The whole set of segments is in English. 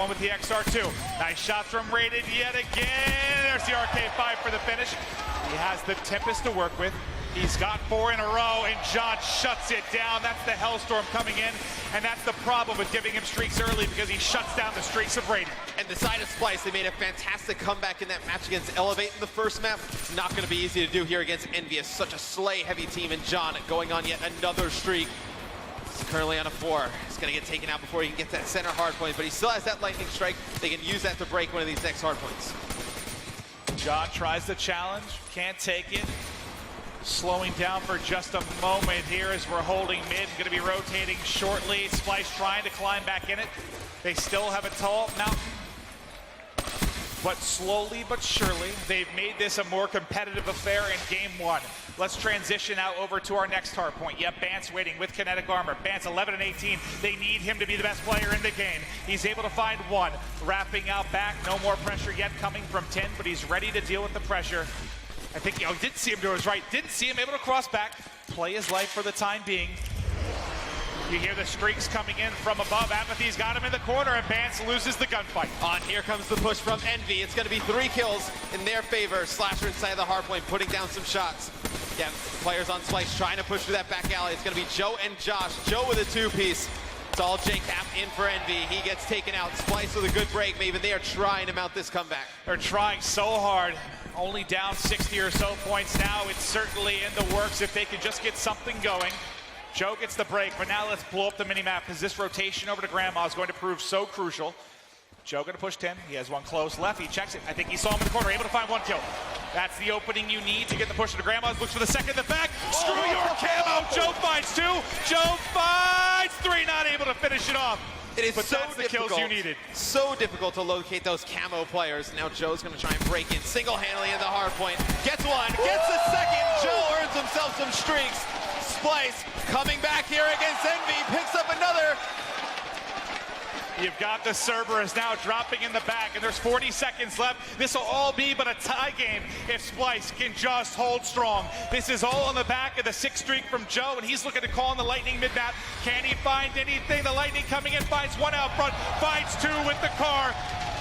One with the XR2. Nice shot from Rated yet again. There's the RK5 for the finish. He has the Tempest to work with. He's got 4 in a row, and John shuts it down. That's the Hellstorm coming in, and that's the problem with giving him streaks early, because he shuts down the streaks of Rated. And the side of Splice, they made a fantastic comeback in that match against Elevate in the first map. It's not going to be easy to do here against Envy. It's such a slay-heavy team, and John going on yet another streak. He's currently on a 4. He's going to get taken out before he can get that center hard point, but he still has that lightning strike. They can use that to break one of these next hard points. John tries the challenge, can't take it. Slowing down for just a moment here as we're holding mid. Going to be rotating shortly. Splice trying to climb back in it. They still have a tall mountain. But slowly but surely, they've made this a more competitive affair in game 1. Let's transition out over to our next hard point. Yep, Bance waiting with kinetic armor. Bance 11 and 18. They need him to be the best player in the game. He's able to find 1. Wrapping out back. No more pressure yet coming from 10, but he's ready to deal with the pressure. I think he did see him to his right. Didn't see him able to cross back. Play his life for the time being. You hear the streaks coming in from above. Apathy's got him in the corner, and Bance loses the gunfight. On here comes the push from Envy. It's going to be 3 kills in their favor. Slasher inside the hard point, putting down some shots. Yeah, players on Splice trying to push through that back alley. It's going to be Joe and Josh. Joe with a 2-piece. It's all J-Cap in for Envy. He gets taken out. Splice with a good break. Maybe they are trying to mount this comeback. They're trying so hard. Only down 60 or so points now. It's certainly in the works if they could just get something going. Joe gets the break, but now let's blow up the minimap, because this rotation over to Grandma is going to prove so crucial. Joe going to push 10. He has 1 close left. He checks it. I think he saw him in the corner, able to find 1 kill. That's the opening you need to get the push to Grandma's. Looks for the second in the back. Screw your camo. Joe finds 2. Joe finds 3. Not able to finish it off. It is but so that's the difficult. kills you needed. So difficult to locate those camo players. Now Joe's going to try and break in single-handedly in the hard point. Gets 1, gets a second. Joe earns himself some streaks. Splice coming back here against Envy, picks up another. You've got the Cerberus now dropping in the back, and there's 40 seconds left. This will all be but a tie game if Splice can just hold strong. This is all on the back of the 6th streak from Joe, and he's looking to call on the Lightning mid-map. Can he find anything? The Lightning coming in, finds 1 out front, finds 2 with the car,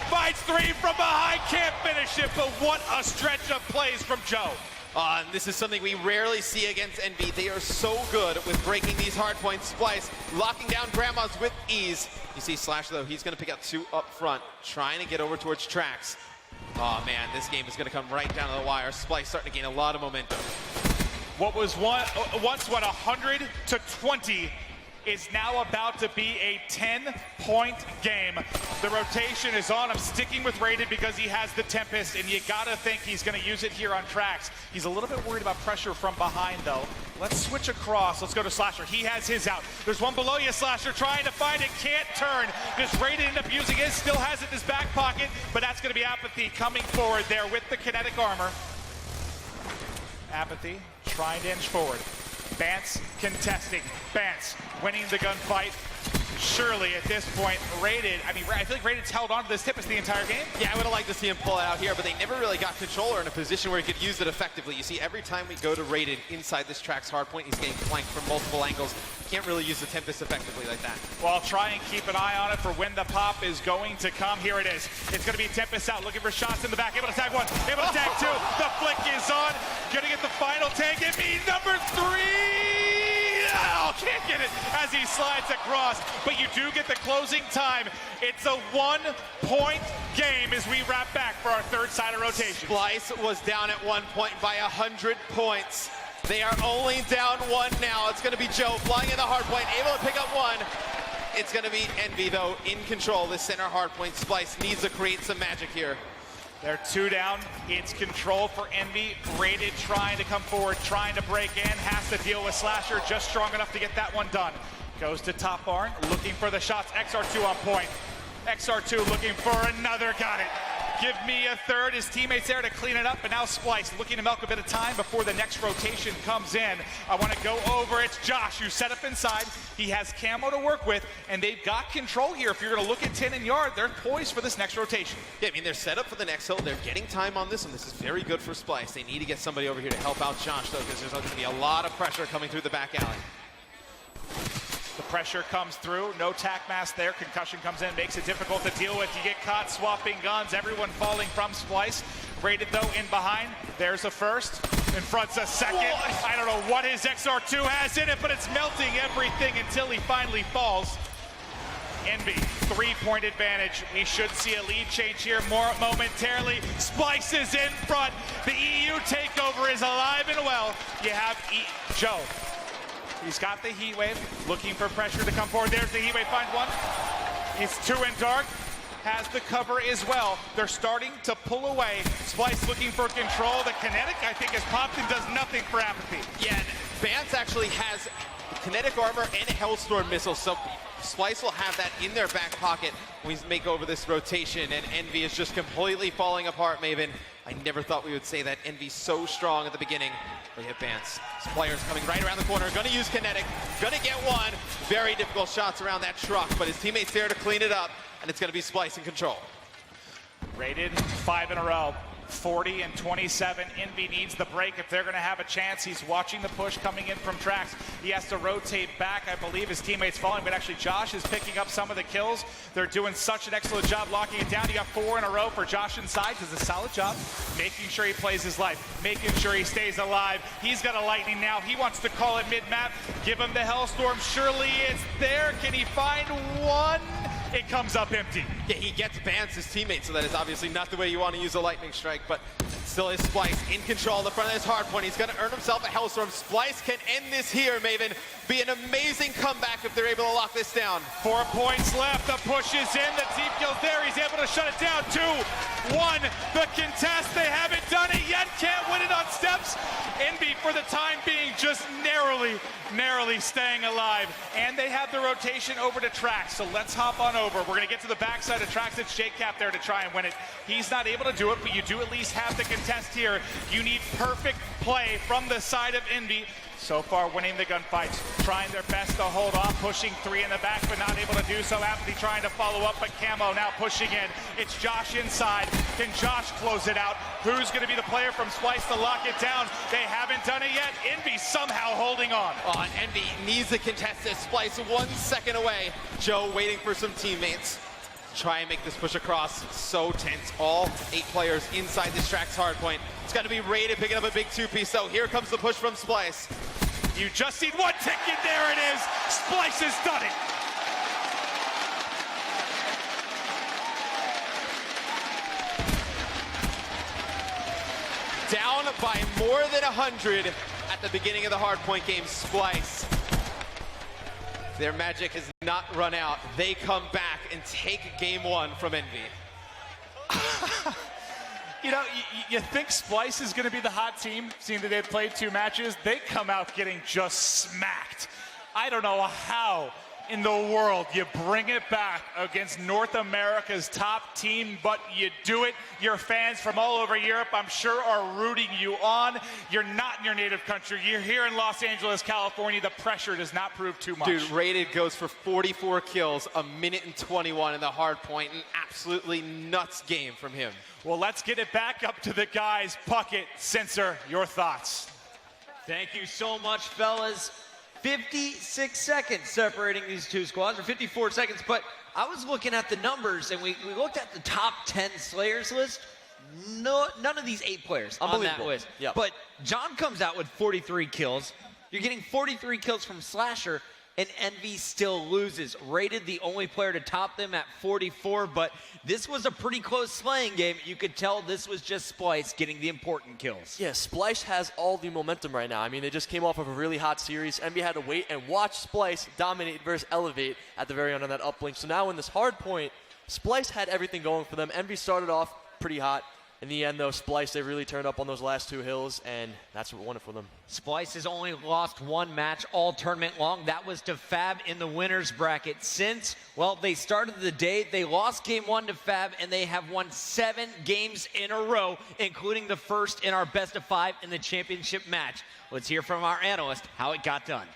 finds 3 from behind, can't finish it, but what a stretch of plays from Joe. And this is something we rarely see against Envy. They are so good with breaking these hard points. Splice locking down Grandma's with ease. You see Slash, though, he's going to pick up 2 up front, trying to get over towards Tracks. Oh, man, this game is going to come right down to the wire. Splice starting to gain a lot of momentum. What was once 100 to 20 is now about to be a 10-point game. The rotation is on. I'm sticking with Rated because he has the Tempest, and you gotta think he's gonna use it here on Tracks. He's a little bit worried about pressure from behind, though. Let's switch across. Let's go to Slasher. He has his out. There's 1 below you, Slasher, trying to find it, can't turn. Does Rated end up using it? Still has it in his back pocket, but that's gonna be Apathy coming forward there with the kinetic armor. Apathy trying to inch forward. Bance contesting. Bance winning the gunfight. Surely at this point, Rated, I feel like Rated's held on to this Tempest the entire game. Yeah, I would have liked to see him pull it out here, but they never really got controller in a position where he could use it effectively. You see, every time we go to Rated inside this Track's hardpoint, he's getting flanked from multiple angles. Can't really use the Tempest effectively like that. Well, I'll try and keep an eye on it for when the pop is going to come. Here it is. It's going to be Tempest out, looking for shots in the back. Able to tag 1, able to tag 2. The flick is on. Going to get the final tag. It means number 3. Oh, can't get it as he slides across. But you do get the closing time. It's a 1-point game as we wrap back for our 3rd side of rotation. Splice was down at 1 point by 100 points. They are only down 1 now. It's going to be Joe flying in the hard point, able to pick up 1. It's going to be Envy, though, in control. This center hard point. Splice needs to create some magic here. They're 2 down. It's control for Envy. Rated trying to come forward, trying to break in. Has to deal with Slasher, just strong enough to get that one done. Goes to top barn, looking for the shots. XR2 on point. XR2 looking for another, got it. Give me a 3rd. His teammates there to clean it up, but now Splice looking to milk a bit of time before the next rotation comes in. I want to go over. It's Josh who's set up inside. He has camo to work with, and they've got control here. If you're going to look at 10 and yard, they're poised for this next rotation. Yeah, they're set up for the next hill. They're getting time on this, and this is very good for Splice. They need to get somebody over here to help out Josh, though, because there's going to be a lot of pressure coming through the back alley. The Pressure comes through, no tack mask there, concussion comes in, makes it difficult to deal with. You get caught swapping guns, everyone falling from Splice. Rated though in behind, there's a first, in front's a second. I don't know what his XR2 has in it, but it's melting everything until he finally falls. Envy, 3-point advantage. We should see a lead change here more momentarily. Splice is in front. The EU takeover is alive and well. You have Joe. He's got the heat wave, looking for pressure to come forward. There's the heat wave, find one. He's 2 in dark, has the cover as well. They're starting to pull away. Splice looking for control. The kinetic, I think, is popped and does nothing for Apathy. Yeah, and Vance actually has kinetic armor and a Hellstorm missile, so Splice will have that in their back pocket when we make over this rotation, and Envy is just completely falling apart, Maven. I never thought we would say that. Envy's so strong at the beginning. We hit Vance. This player's coming right around the corner, gonna use kinetic, gonna get one. Very difficult shots around that truck, but his teammate's there to clean it up, and it's gonna be Splice in control. Rated 5 in a row. 40 and 27. Envy needs the break if they're going to have a chance. He's watching the push coming in from tracks. He has to rotate back. I believe his teammate's falling, but actually Josh is picking up some of the kills. They're doing such an excellent job locking it down. You got 4 in a row for Josh inside. Does a solid job making sure he plays his life, making sure he stays alive. He's got a lightning now. He wants to call it mid-map. Give him the Hellstorm. Surely it's there. Can he find one? It comes up empty. Yeah, he gets Vance, his teammate, so that is obviously not the way you want to use a lightning strike, but still is Splice in control in the front of this hard point. He's going to earn himself a Hellstorm. Splice can end this here, Maven. Be an amazing comeback if they're able to lock this down. 4 points left. The push is in. The deep kill's there. He's able to shut it down. 2-1. The contest. They haven't done it yet. Can't win it on steps. Envy, for the time being, just narrowly staying alive. And they have the rotation over to Trax. So let's hop on over. We're going to get to the backside of Trax. It's JCap there to try and win it. He's not able to do it, but you do at least have the contest here. You need perfect play from the side of Envy. So far winning the gunfights, trying their best to hold off, pushing 3 in the back, but not able to do so. Apathy trying to follow up, but Camo now pushing in. It's Josh inside. Can Josh close it out? Who's going to be the player from Splice to lock it down? They haven't done it yet. Envy somehow holding on. Oh, and Envy needs the contested. Splice 1 second away. Joe waiting for some teammates. Try and make this push across. So tense. All 8 players inside this Trax hardpoint. It's going to be Rated picking up a big 2-piece, though. Here comes the push from Splice. You just need one ticket. There it is. Splice has done it. Down by more than 100 at the beginning of the hardpoint game. Splice. Their magic has not run out. They come back and take game 1 from Envy. You know, you think Splice is going to be the hot team, seeing that they've played 2 matches. They come out getting just smacked. I don't know how in the world you bring it back against North America's top team, but you do it. Your fans from all over Europe, I'm sure, are rooting you on. You're not in your native country. You're here in Los Angeles, California. The pressure does not prove too much. Dude, Rated goes for 44 kills, 1:21 in the hard point. An absolutely nuts game from him. Well, let's get it back up to the guys. Puckett, Censor, your thoughts. Thank you so much, fellas. 56 seconds separating these 2 squads, or 54 seconds, but I was looking at the numbers, and we looked at the top 10 Slayers list. None of these 8 players on that list. Yep. But John comes out with 43 kills. You're getting 43 kills from Slasher, and Envy still loses. Rated the only player to top them at 44, but this was a pretty close slaying game. You could tell this was just Splice getting the important kills. Yeah, Splice has all the momentum right now. I mean, they just came off of a really hot series. Envy had to wait and watch Splice dominate versus Elevate at the very end on that uplink. So now in this hard point, Splice had everything going for them. Envy started off pretty hot. In the end, though, Splice, they really turned up on those last 2 hills, and that's what won it for them. Splice has only lost 1 match all tournament long. That was to Fab in the winner's bracket. Since, well, they started the day, they lost game 1 to Fab, and they have won 7 games in a row, including the first in our best of 5 in the championship match. Let's hear from our analyst how it got done.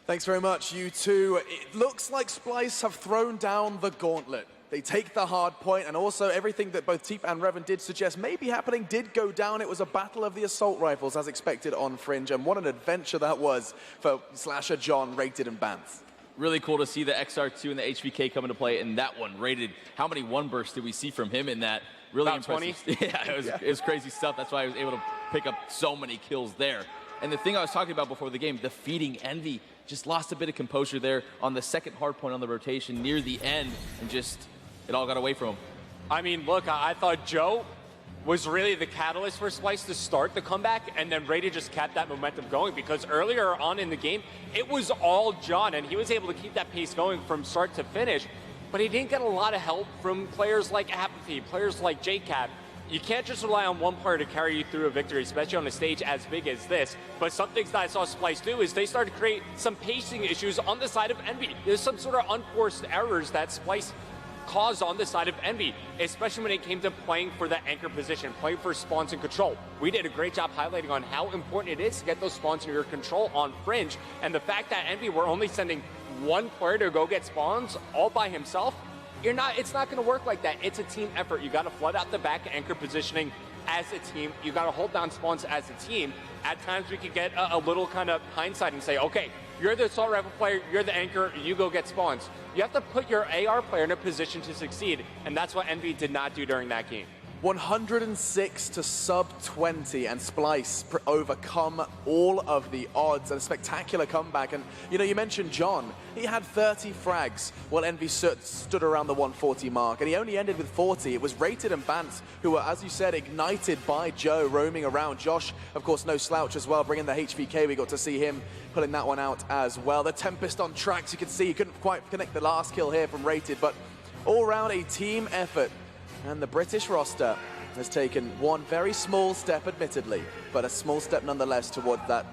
Thanks very much, you two. It looks like Splice have thrown down the gauntlet. They take the hard point, and also everything that both Teep and Revan did suggest may be happening did go down. It was a battle of the assault rifles as expected on Fringe, and what an adventure that was for Slasher, John, Rated, and Bance. Really cool to see the XR2 and the HVK come into play in that one. Rated, how many one bursts did we see from him in that? Really about impressive. 20. Yeah, it was crazy stuff. That's why I was able to pick up so many kills there. And the thing I was talking about before the game, defeating Envy, just lost a bit of composure there on the second hard point on the rotation near the end, and just it all got away from him. I mean, look, I thought Joe was really the catalyst for Splice to start the comeback, and then Rated just kept that momentum going, because earlier on in the game, it was all John, and he was able to keep that pace going from start to finish, but he didn't get a lot of help from players like Apathy, players like JCat. You can't just rely on one player to carry you through a victory, especially on a stage as big as this. But some things that I saw Splice do is they started to create some pacing issues on the side of Envy. There's some sort of unforced errors that Splice caused on the side of Envy, especially when it came to playing for the anchor position, playing for spawns and control. We did a great job highlighting on how important it is to get those spawns in your control on Fringe, and the fact that Envy were only sending one player to go get spawns all by himself, it's not going to work like that. It's a team effort. You got to flood out the back anchor positioning as a team. You got to hold down spawns as a team. At times we could get a little kind of hindsight and say, okay, you're the assault rifle player, you're the anchor, you go get spawns. You have to put your AR player in a position to succeed, and that's what Envy did not do during that game. 106 to sub 20, and Splice overcome all of the odds, and a spectacular comeback. And you know, you mentioned John, he had 30 frags while Envy stood around the 140 mark, and he only ended with 40. It was Rated and Bance who were, as you said, ignited by Joe roaming around. Josh, of course, no slouch as well, bringing the HVK. We got to see him pulling that one out as well. The Tempest on tracks, you can see he couldn't quite connect the last kill here from Rated, but all around a team effort. And the British roster has taken one very small step, admittedly, but a small step nonetheless toward that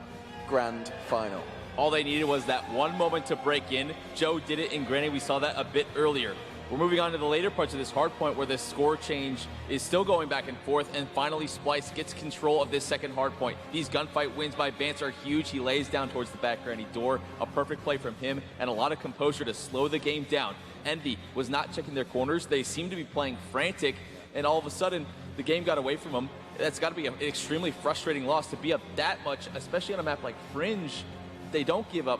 grand final. All they needed was that one moment to break in. Joe did it in Granny. We saw that a bit earlier. We're moving on to the later parts of this hard point where the score change is still going back and forth, and finally Splice gets control of this second hard point. These gunfight wins by Bance are huge. He lays down towards the back granny door. A perfect play from him and a lot of composure to slow the game down. Envy was not checking their corners. They seemed to be playing frantic, and all of a sudden the game got away from them. That's got to be an extremely frustrating loss to be up that much, especially on a map like Fringe. They don't give up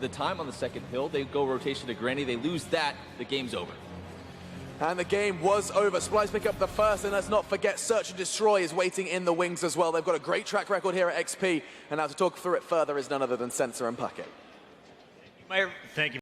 the time on the second hill. They go rotation to Granny. They lose that. The game's over. And the game was over. Splice pick up the first, and let's not forget Search and Destroy is waiting in the wings as well. They've got a great track record here at XP, and now to talk through it further is none other than Sensor and Puckett. Thank you.